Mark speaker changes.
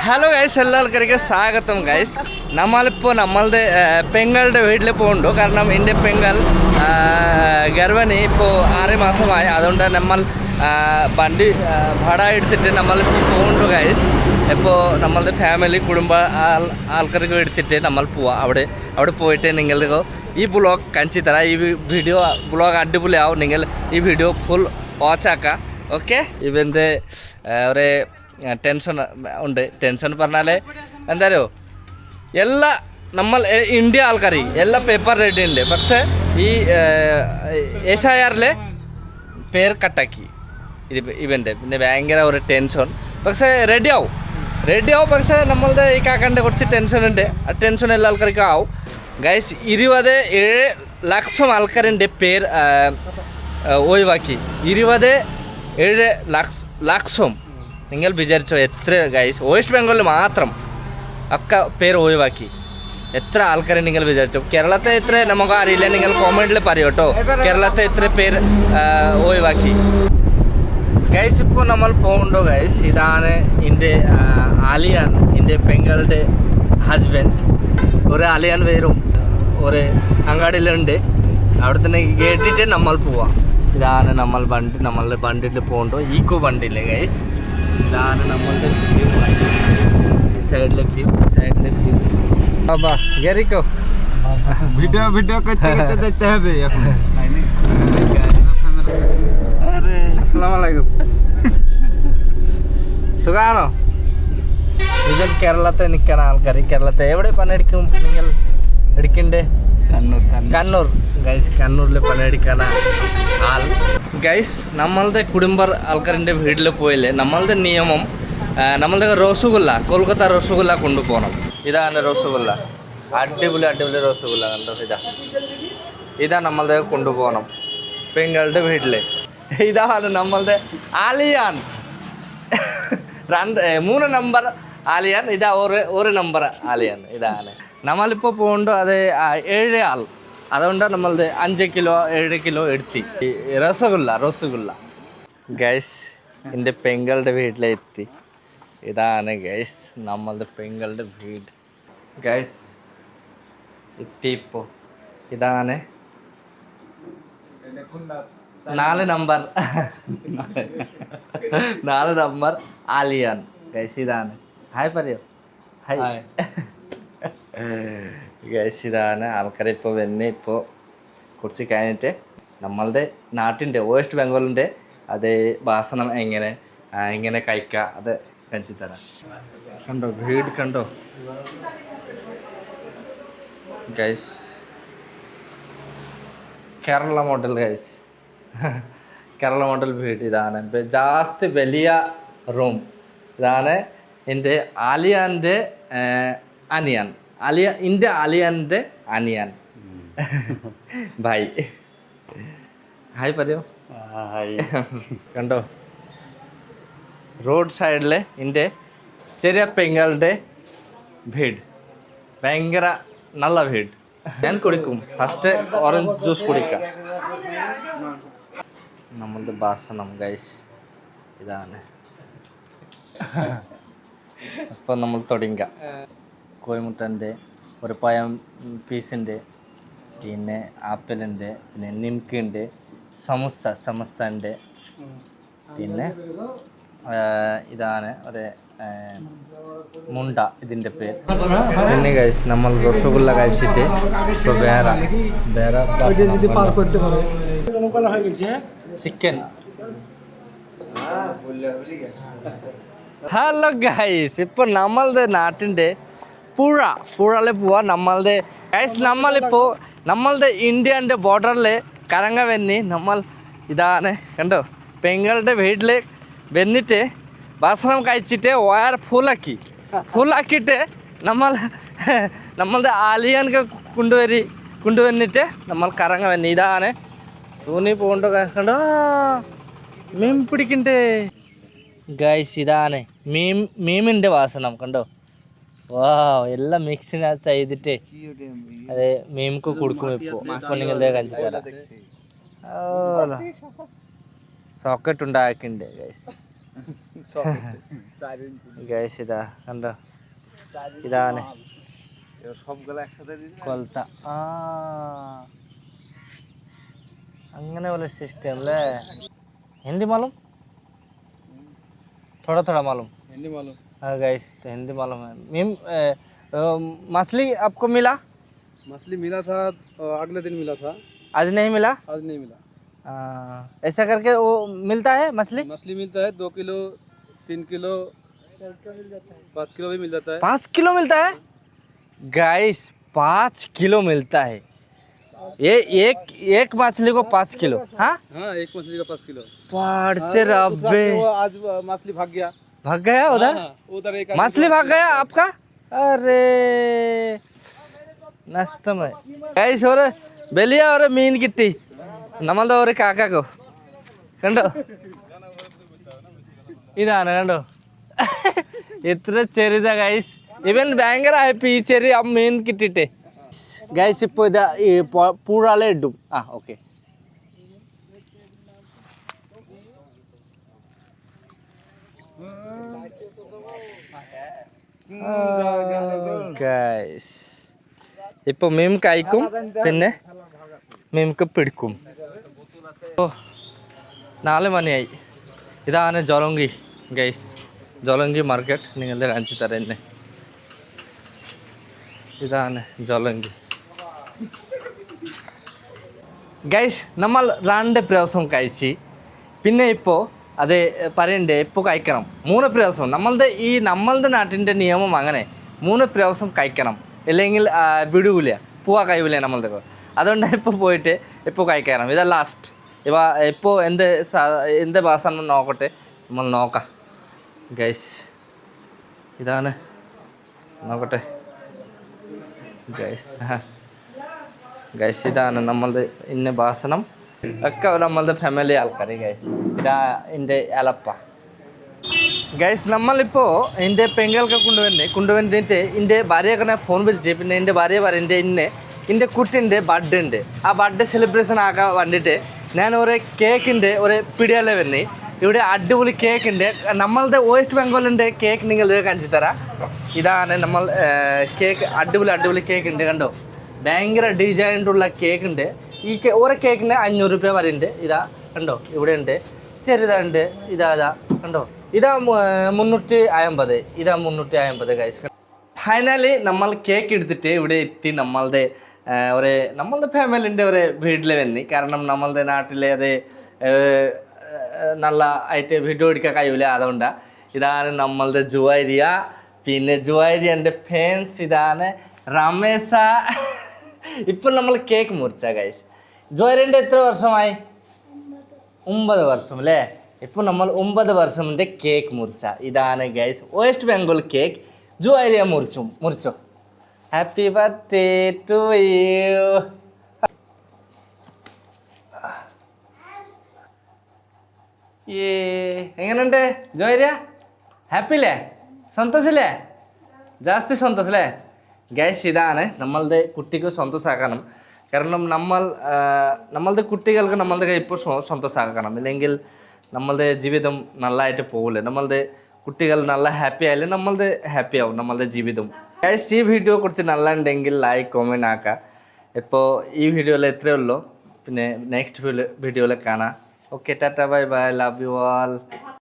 Speaker 1: Hello guys, എല്ലാവർക്കും സ്വാഗതം guys. നമ്മളിപ്പോൾ നമ്മളുടെ പെങ്ങളുടെ വീട്ടിൽ പോകുന്നുണ്ട്. കാരണം എൻ്റെ പെങ്ങൾ ഗർഭിണി ഇപ്പോൾ 6 മാസമായി. അതുകൊണ്ട് നമ്മൾ വണ്ടി ഭാട എടുത്തിട്ട് നമ്മളിപ്പോൾ പോകുന്നുണ്ട് ഗൈസ്. ഇപ്പോൾ നമ്മളുടെ ഫാമിലി കുടുംബ ആൾക്കാർക്ക് എടുത്തിട്ട് നമ്മൾ പോവാം. അവിടെ പോയിട്ട് നിങ്ങൾക്ക് ഈ വ്ളോഗ് കാണിച്ചു തരാം. ഈ വ്ളോഗ് അടിപൊളിയാവും. നിങ്ങൾ ഈ വീഡിയോ ഫുൾ വാച്ചാക്കാം. ഓക്കെ, ഇവൻ്റെ ഒരു ടെൻഷൻ ഉണ്ട്. ടെൻഷൻ പറഞ്ഞാൽ എന്താ പറയുക, എല്ലാ നമ്മൾ ഇന്ത്യ ആൾക്കാർ എല്ലാ പേപ്പർ റെഡി ഉണ്ട്. പക്ഷേ ഈ SIR പേര് കട്ടാക്കി ഇവൻ്റെ. പിന്നെ ഭയങ്കര ഒരു ടെൻഷൻ. പക്ഷേ റെഡിയാവും. പക്ഷേ നമ്മളുടെ ഈ കാക്കൻ്റെ കുറച്ച് ടെൻഷൻ ഉണ്ട്. ആ ടെൻഷൻ എല്ലാ ആൾക്കാർക്കും ആവും ഗൈസ്. 27 ലക്ഷം ആൾക്കാരുടെ പേര് ഒഴിവാക്കി. 27 ലക്ഷം. നിങ്ങൾ വിചാരിച്ചോ എത്ര ഗൈസ്? വെസ്റ്റ് ബംഗാളിൽ മാത്രം ഒക്കെ പേര് ഒഴിവാക്കി. എത്ര ആൾക്കാരെ നിങ്ങൾ വിചാരിച്ചോ? കേരളത്തെ എത്ര നമുക്ക് അറിയില്ല. നിങ്ങൾ കോമെൻറ്റിൽ പറയൂ കേട്ടോ, കേരളത്തെ എത്ര പേര് ഒഴിവാക്കി. ഗൈസ് ഇപ്പോൾ നമ്മൾ പോകുന്നുണ്ടോ ഗൈസ്? ഇതാണ് എൻ്റെ ആലിയാൻ, എൻ്റെ പെങ്ങളുടെ ഹസ്ബൻഡ്. ഒരു ആലിയാൻ വരും, ഒരു അങ്ങാടിയിലുണ്ട്. അവിടെ തന്നെ കേട്ടിട്ട് നമ്മൾ പോവാം. ഇതാണ് നമ്മളുടെ വണ്ടിയിൽ പോകുന്നുണ്ടോ, ഈക്കോ വണ്ടിയില്ലേ ഗൈസ്. ഇതാണ് നമ്മളുടെ വ്യൂ. ഈ സൈഡിലെ വ്യൂ. बाबा गेरी को वीडियो करते देखते हैं भैया. अरे अस्सलाम वालेकुम. സുഖാണോ? ഇവൻ കേരളത്തെ നിൽക്കുന്ന ആൾക്കാർ. കേരളത്തെ എവിടെ പണിയെടുക്കും നിങ്ങൾ എടുക്കണ്ടേ? കണ്ണൂർ ഗൈസ്. കണ്ണൂരിൽ പണിയെടുക്കാൻ ആൾ ഗൈസ്. നമ്മളുടെ കുടുംബ ആൾക്കാരിൻ്റെ വീട്ടിൽ പോയില്ലേ, നമ്മളുടെ നിയമം നമ്മളുടെ റസഗുല്ല, കൊൽക്കത്ത റസഗുല്ല കൊണ്ടുപോകണം. ഇതാണ് റസഗുല്ല. അടിപൊളി റസഗുല്ല കണ്ടോ. ഇതാ നമ്മളുടെ കൊണ്ടുപോകണം പെങ്ങളുടെ വീട്ടിൽ. ഇതാണ് നമ്മളുടെ ആലിയാൻ. 3 നമ്പർ ആലിയാൻ. ഇതാ ഒരു നമ്പർ ആലിയാൻ. ഇതാണ് നമ്മളിപ്പോൾ പോകുന്നുണ്ടോ. അത് 7 ആൾ. അതുകൊണ്ട് നമ്മളുടെ 5 കിലോ 7 കിലോ എടുത്തി റസഗുല്ല ഗൈസ്. എൻ്റെ പെങ്ങളുടെ വീട്ടിലെത്തി. ഇതാണ് ഗൈസ് നമ്മളുടെ പെങ്ങളുടെ വീട് ഗൈസ്. എത്തിപ്പോൾ ഇതാണ് 4 നമ്പർ ആലിയാൻ ഗൈസ്. ഇതാണ് ഹായ് പറയോ. Hi guys. ഇതാണ് ആൾക്കാരെ ഇപ്പോൾ വന്ന്. ഇപ്പോൾ കുറച്ച് കഴിഞ്ഞിട്ട് നമ്മളുടെ നാട്ടിൻ്റെ വെസ്റ്റ് ബംഗാളിൻ്റെ അത് ഭക്ഷണം എങ്ങനെ കഴിക്കുക അത് കാണിച്ചു തരാം. കണ്ടോ വീട് കണ്ടോ guys. Kerala model guys. Kerala model വീട്. ഇതാണ് ജാസ്തി വലിയ റൂം. ഇതാണ് എൻ്റെ ആലിയാൻ്റെ അനിയൻ. എൻ്റെ ആലിയാൻ്റെ അനിയൻ ഭായ്. ഹായ് പറയോ. കണ്ടോ റോഡ് സൈഡിൽ എൻ്റെ ചെറിയ പെങ്ങളുടെ വീട്. ഭയങ്കര നല്ല വീട്. ഞാൻ കുടിക്കും. ഫസ്റ്റ് ഓറഞ്ച് ജ്യൂസ് കുടിക്കാം. നമ്മളുടെ ഭക്ഷണം ഗൈസ് ഇതാണ്. അപ്പോൾ നമ്മൾ തുടങ്ങാം. കോഴിമുട്ടൻ്റെ ഒരു പഴം പീസിൻ്റെ, പിന്നെ ആപ്പിളിൻ്റെ, പിന്നെ നിംക്കുണ്ട്, സമൂസ ഉണ്ട്, പിന്നെ ഇതാണ് ഒരു മുണ്ട ഇതിൻ്റെ പേര്. പിന്നെ ഗൈസ് നമ്മൾ റസഗുല്ല കഴിച്ചിട്ട് ഇപ്പോൾ വേറെ ചിക്കൻ. ഹലോ ഗൈസ്, ഇപ്പോൾ നമ്മളുടെ നാട്ടിൻ്റെ പുഴയിൽ പോവാ. നമ്മളുടെ ഗൈസ് നമ്മളിപ്പോൾ നമ്മളുടെ ഇന്ത്യൻ്റെ ബോർഡറിൽ കറങ്ങ വന്നി. നമ്മൾ ഇതാണ് കണ്ടോ പെങ്ങളുടെ വീട്ടിൽ വന്നിട്ട് ഭക്ഷണം കഴിച്ചിട്ട് വയർ ഫുള്ളാക്കിയിട്ട് നമ്മളുടെ ആലിയാനൊക്കെ കൊണ്ടുവന്നിട്ട് നമ്മൾ കറങ്ങ വന്നി. ഇതാണ് തൂന്നി പോകണ്ടോ കണ്ടോ. മീൻ പിടിക്കണ്ടേ ഗൈസ്. ഇതാണ് മീമിൻ്റെ വാസനം കണ്ടോ. വാ എല്ലാം മിക്സിന് ചെയ്തിട്ട് അതെ മീമുക്ക് കൊടുക്കും. ഇപ്പോൾ നിങ്ങളുടെ കാണിച്ചു തരാം. സോക്കറ്റ് ഉണ്ടാക്കിയിട്ടുണ്ട് ഗൈസ്. ഗൈസ് ഇതാ കണ്ടോ, ഇതാണ്
Speaker 2: সবগুলো একসাথে দিন
Speaker 1: കൊൽത്ത. ആ അങ്ങനെ പോലെ സിസ്റ്റം അല്ലേ. हिंदी मालूम? थोड़ा थोड़ा मालूम.
Speaker 2: हिंदी मालूम.
Speaker 1: हाँ गाइस, तो हिंदी मालूम है. मीम मछली आपको मिला?
Speaker 2: मछली मिला था, अगले दिन मिला था.
Speaker 1: आज नहीं मिला?
Speaker 2: आज नहीं मिला.
Speaker 1: ऐसा करके वो मिलता है मछली?
Speaker 2: मछली मिलता है 2 किलो 3 किलो 5 किलो भी मिल जाता है.
Speaker 1: 5 किलो मिलता है गाइस, 5 किलो मिलता है. ये एक मछली को 5 किलो. हाँ
Speaker 2: हाँ, एक मछली का 5 किलो.
Speaker 1: पाड़ से रब्बे,
Speaker 2: वो आज मछली भाग गया.
Speaker 1: भाग गया उधर?
Speaker 2: हाँ, उधर एक
Speaker 1: मछली भाग गया आपका? अरे നഷ്ടമായി ഗൈസ്. ഒരു വലിയ ഒരു മീൻ കിട്ടി നമ്മളുടെ ഒരു കാക്കോ. കണ്ടോ, ഇതാണ് കണ്ടോ, എത്ര ചെറുതാ ഗൈസ്. ഇവൻ ഭയങ്കര ഹാപ്പി ഈ ചെറിയ മീൻ കിട്ടിയിട്ട്. ഗൈസ് ഇപ്പോൾ ഇതാ ഈ പൂഴാലെ ഇടും. ആ ഓക്കെ. ഗൈസ് ഇപ്പോൾ മീൻ കഴിക്കും, പിന്നെ മീൻക്ക് പിടിക്കും. ഓ 4 മണിയായി. ഇതാണ് ജോലങ്കി ഗൈസ്, ജോലങ്കി മാർക്കറ്റ്. നിങ്ങളുടെ കാണിച്ചു തരാം എന്നെ. ഇതാണ് ജോലങ്കി ഗൈസ്. നമ്മൾ 2 പ്രാവശ്യം കഴിച്ച്, പിന്നെ ഇപ്പോൾ അത് പറയണ്ടേ ഇപ്പോൾ കഴിക്കണം 3 പ്രാവശ്യം. നമ്മളുടെ നാട്ടിൻ്റെ നിയമം അങ്ങനെ 3 പ്രാവശ്യം കഴിക്കണം, ഇല്ലെങ്കിൽ വിടൂല, പോവാ കഴിവില്ല നമ്മളുടെ. അതുകൊണ്ട് ഇപ്പോൾ പോയിട്ട് ഇപ്പോൾ കഴിക്കണം. ഇതാ ലാസ്റ്റ്. ഇപ്പോൾ എന്ത് ഭാഷ നോക്കട്ടെ, നമ്മൾ നോക്കാം ഗൈസ്. ഇതാണ് നോക്കട്ടെ ഗൈസ്. ഗൈസ് ഇതാണ് നമ്മളുടെ ഇന്ന ഭാഷണം ഒക്കെ നമ്മളുടെ ഫാമിലി ആൾക്കാർ ഗൈസ്. ഇതാ എൻ്റെ അലപ്പ ഗൈസ്. നമ്മളിപ്പോൾ എൻ്റെ പെങ്ങൾക്ക് കൊണ്ടുവന്നിട്ട് എൻ്റെ ഭാര്യക്കനെ ഫോൺ വിളിച്ച്, പിന്നെ എൻ്റെ ഭാര്യ പറയുന്നത് എൻ്റെ കുട്ടിൻ്റെ ബർത്ത്ഡേ ഉണ്ട്, ആ ബർത്ത്ഡേ സെലിബ്രേഷൻ ആക്കാൻ വേണ്ടിയിട്ട് ഞാൻ ഒരു കേക്കിൻ്റെ ഒരു പിടിയല്ല വന്ന്. ഇവിടെ അടിപൊളി കേക്ക് ഉണ്ട്. നമ്മളുടെ വെസ്റ്റ് ബംഗാളിൻ്റെ കേക്ക് നിങ്ങൾ കാണിച്ചു തരാം. ഇതാണ് നമ്മൾ കേക്ക്, അടിപൊളി കേക്ക് ഉണ്ട് കണ്ടോ, ഭയങ്കര ഡിസൈനുള്ള കേക്ക് ഉണ്ട്. ഈ ഓരോ കേക്കിന് 500 രൂപ വരെ ഉണ്ട്. ഇതാ കണ്ടോ, ഇവിടെ ഉണ്ട്, ചെറുതുണ്ട്. ഇതാ കണ്ടോ, ഇതാ 350, ഇതാ 350 ഗൈസ്. ഫൈനലി നമ്മൾ കേക്ക് എടുത്തിട്ട് ഇവിടെ എത്തി. നമ്മളുടെ ഫാമിലിൻ്റെ ഒരു വീട്ടിൽ വന്നി. കാരണം നമ്മളുടെ നാട്ടിലെ അത് നല്ല ആയിട്ട് വീഡിയോ എടുക്കാൻ കഴിയില്ല, അതുകൊണ്ടാണ്. ഇതാണ് നമ്മളുടെ ജുവൈരിയ, പിന്നെ ജുവൈരിയൻ്റെ ഫാൻസ്. ഇതാണ് രമേശ. ഇപ്പോൾ നമ്മൾ കേക്ക് മുറിച്ച ഗൈസ്. ജുവൈരിയൻ്റെ എത്ര വർഷമായി? 9 വർഷം അല്ലേ. ഇപ്പോൾ നമ്മൾ 9 വർഷത്തിൻ്റെ കേക്ക് മുറിച്ച. ഇതാണ് ഗൈസ് വെസ്റ്റ് ബംഗാൾ കേക്ക്. ജുവൈരിയ മുറിച്ചോ. Happy birthday to you. എങ്ങനെയുണ്ട് ജോയിരിയ? ഹാപ്പി അല്ലേ? സന്തോഷല്ലേ? ജാസ്തി സന്തോഷല്ലേ ഗൈസ്? ഇതാണ് നമ്മളുടെ കുട്ടിക്ക് സന്തോഷമാക്കണം. കാരണം നമ്മളുടെ കുട്ടികൾക്ക് നമ്മളുടെ കൈ ഇപ്പോൾ സന്തോഷമാക്കണം, ഇല്ലെങ്കിൽ നമ്മളുടെ ജീവിതം നല്ലതായിട്ട് പോകില്ല. നമ്മളുടെ കുട്ടികൾ നല്ല ഹാപ്പി ആയാലും നമ്മളുടെ ഹാപ്പി ആവും നമ്മളുടെ ജീവിതം. ഗൈസ് ഈ വീഡിയോ കുറിച്ച് നല്ല ഉണ്ടെങ്കിൽ ലൈക്ക് കമൻറ്റ് ആക്കുക. ഇപ്പോൾ ഈ വീഡിയോയിൽ എത്രയേ ഉള്ളൂ, പിന്നെ നെക്സ്റ്റ് വീഡിയോയിൽ കാണാം. Okay, Tata, bye bye, love you all.